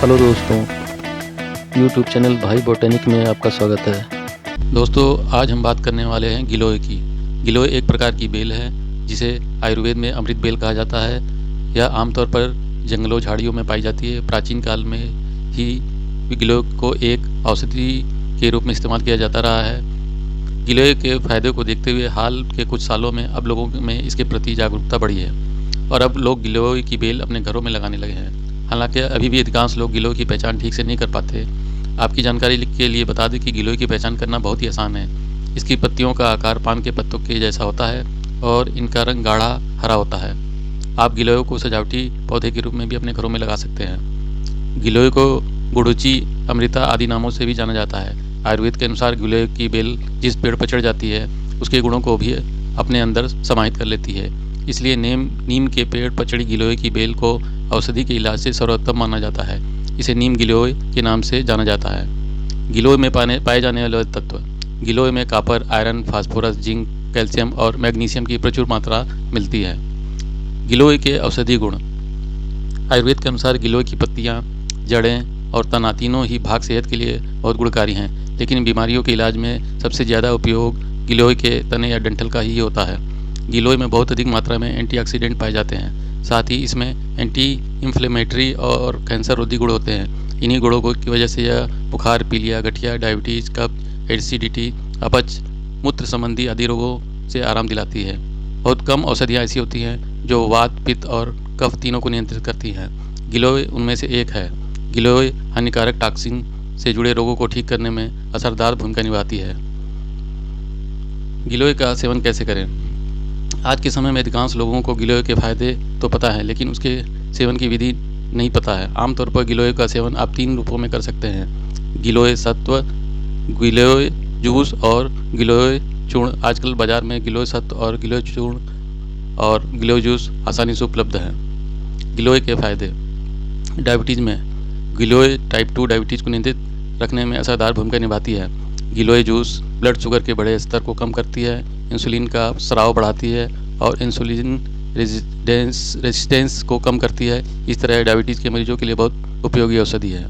Hello दोस्तों, YouTube channel भाई botanic में आपका स्वागत है। दोस्तों, आज हम बात करने वाले हैं गिलोय की। गिलोय एक प्रकार की बेल है जिसे आयुर्वेद में अमृत बेल कहा जाता है। यह आमतौर पर जंगलों झाड़ियों में पाई जाती है। प्राचीन काल में ही गिलोय को एक औषधि के रूप में इस्तेमाल किया जाता रहा है। गिलोय के फायदे को देखते हुए हाल के कुछ सालों में अब लोगों में इसके प्रति जागरूकता बढ़ी है और अब लोग गिलोय की बेल अपने घरों में लगाने लगे हैं। हालांकि अभी भी अधिकांश लोग गिलोय की पहचान ठीक से नहीं कर पाते। आपकी जानकारी के लिए बता दें कि गिलोय की पहचान करना बहुत ही आसान है। इसकी पत्तियों का आकार पान के पत्तों के जैसा होता है और इनका रंग गाढ़ा हरा होता है। आप गिलोय को सजावटी पौधे के रूप में भी अपने घरों में लगा सकते हैं। गिलोय को गुड़ुचि, अमृता आदि नामों से भी जाना जाता है। आयुर्वेद के अनुसार गिलोय की बेल जिस पेड़ पर चढ़ जाती है उसके गुणों को भी अपने अंदर समाहित कर लेती है। इसलिए नीम के पेड़ पर चढ़ी गिलोय की बेल को औषधि के इलाज से सर्वोत्तम माना जाता है। इसे नीम गिलोय के नाम से जाना जाता है। गिलोय में पाए जाने वाले तत्व: गिलोय में copper, iron, phosphorus, zinc, calcium और मैग्नीशियम की प्रचुर मात्रा मिलती है। गिलोय के औषधि गुण: आयुर्वेद के अनुसार गिलोय की पत्तियां, जड़ें और तना तीनों ही भाग सेहत के लिए बहुत गुणकारी हैं, लेकिन बीमारियों के इलाज में सबसे ज़्यादा उपयोग गिलोय के तने या डंठल का ही होता है। गिलोय में बहुत अधिक मात्रा में एंटीऑक्सीडेंट पाए जाते हैं। साथ ही इसमें एंटी इन्फ्लेमेटरी और कैंसर रोधी गुण होते हैं। इन्हीं गुणों की वजह से यह बुखार, पीलिया, गठिया, डायबिटीज़, कब्ज, एसिडिटी, अपच, मूत्र संबंधी आदि रोगों से आराम दिलाती है। बहुत कम औषधियाँ ऐसी होती हैं जो वात, पित्त और कफ तीनों को नियंत्रित करती हैं। गिलोय उनमें से एक है। गिलोय हानिकारक टॉक्सिन से जुड़े रोगों को ठीक करने में असरदार भूमिका निभाती है। गिलोय का सेवन कैसे करें? आज के समय में अधिकांश लोगों को गिलोय के फायदे तो पता है, लेकिन उसके सेवन की विधि नहीं पता है। आमतौर पर गिलोय का सेवन आप 3 रूपों में कर सकते हैं: गिलोय सत्व, गिलोय जूस और गिलोय चूर्ण। आजकल बाजार में गिलोय सत्व और गिलोय चूर्ण और गिलोय जूस आसानी से उपलब्ध हैं। गिलोय के फायदे: डायबिटीज़ में गिलोय टाइप 2 डायबिटीज़ को नियंत्रित रखने में असरदार भूमिका निभाती है। गिलोय जूस ब्लड शुगर के बड़े स्तर को कम करती है, इंसुलिन का स्राव बढ़ाती है और इंसुलिन रेजिस्टेंस को कम करती है। इस तरह डायबिटीज़ के मरीजों के लिए बहुत उपयोगी औषधि है।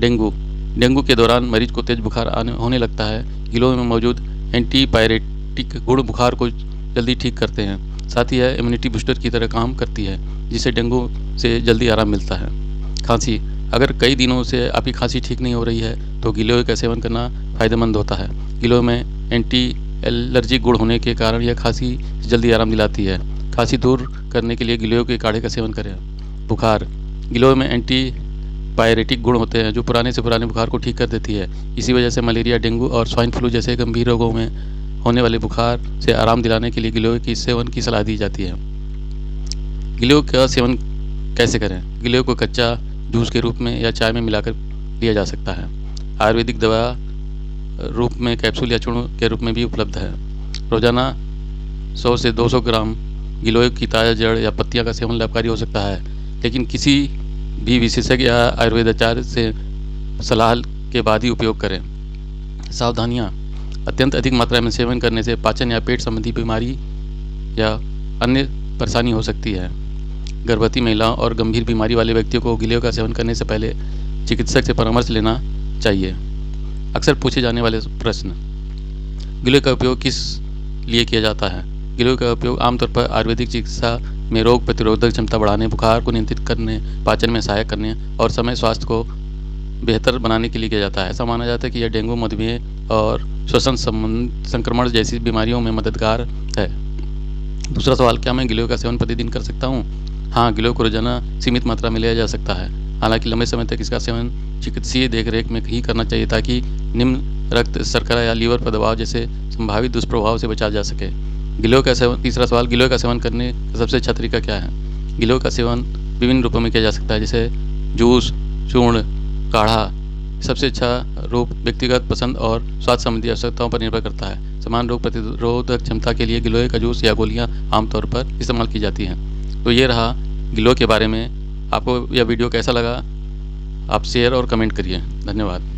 डेंगू के दौरान मरीज को तेज बुखार होने लगता है। गिलोय में मौजूद एंटीपायरेटिक गुण बुखार को जल्दी ठीक करते हैं। साथ ही यह इम्यूनिटी बूस्टर की तरह काम करती है, जिससे डेंगू से जल्दी आराम मिलता है। खांसी: अगर कई दिनों से आपकी खांसी ठीक नहीं हो रही है तो गिलोय का सेवन करना फ़ायदेमंद होता है। गिलोय में एंटी एलर्जिक गुण होने के कारण यह खांसी से जल्दी आराम दिलाती है। खांसी दूर करने के लिए गिलोय के काढ़े का सेवन करें। बुखार: गिलोय में एंटी पायरेटिक गुण होते हैं जो पुराने से पुराने बुखार को ठीक कर देती है। इसी वजह से मलेरिया, डेंगू और स्वाइन फ्लू जैसे गंभीर रोगों में होने वाले बुखार से आराम दिलाने के लिए गिलोय के सेवन की सलाह दी जाती है। गिलोय का सेवन कैसे करें? गिलोय को कच्चा जूस के रूप में या चाय में मिलाकर लिया जा सकता है। आयुर्वेदिक दवा रूप में कैप्सूल या चूर्ण के रूप में भी उपलब्ध है। रोजाना 100 से 200 ग्राम गिलोय की ताज़ा जड़ या पत्तियां का सेवन लाभकारी हो सकता है, लेकिन किसी भी विशेषज्ञ या आयुर्वेदाचार्य से सलाह के बाद ही उपयोग करें। सावधानियां: अत्यंत अधिक मात्रा में सेवन करने से पाचन या पेट संबंधी बीमारी या अन्य परेशानी हो सकती है। गर्भवती महिलाओं और गंभीर बीमारी वाले व्यक्तियों को गिलोय का सेवन करने से पहले चिकित्सक से परामर्श लेना चाहिए। अक्सर पूछे जाने वाले प्रश्न: गिलोय का उपयोग किस लिए किया जाता है? गिलोय का उपयोग आमतौर पर आयुर्वेदिक चिकित्सा में रोग प्रतिरोधक क्षमता बढ़ाने, बुखार को नियंत्रित करने, पाचन में सहायक करने और समय स्वास्थ्य को बेहतर बनाने के लिए किया जाता है। ऐसा माना जाता है कि यह डेंगू, मधुमेह और श्वसन संक्रमण जैसी बीमारियों में मददगार है। दूसरा सवाल: क्या मैं गिलोय का सेवन प्रतिदिन कर सकता हूँ? हाँ, गिलोय को रोजाना सीमित मात्रा में लिया जा सकता है। हालांकि लंबे समय तक इसका सेवन चिकित्सीय देखरेख में ही करना चाहिए ताकि निम्न रक्त शर्करा या लीवर पर दबाव जैसे संभावित दुष्प्रभाव से बचा जा सके। गिलोय का सेवन तीसरा सवाल: गिलोय का सेवन करने का सबसे अच्छा तरीका क्या है? गिलोय का सेवन विभिन्न रूपों में किया जा सकता है, जैसे जूस, चूर्ण, काढ़ा। सबसे अच्छा रूप व्यक्तिगत पसंद और स्वास्थ्य संबंधी आवश्यकताओं पर निर्भर करता है। समान रोग प्रतिरोधक क्षमता के लिए गिलोय का जूस या गोलियां आमतौर पर इस्तेमाल की जाती हैं। तो ये रहा गिलोय के बारे में। आपको यह वीडियो कैसा लगा? आप शेयर और कमेंट करिए। धन्यवाद।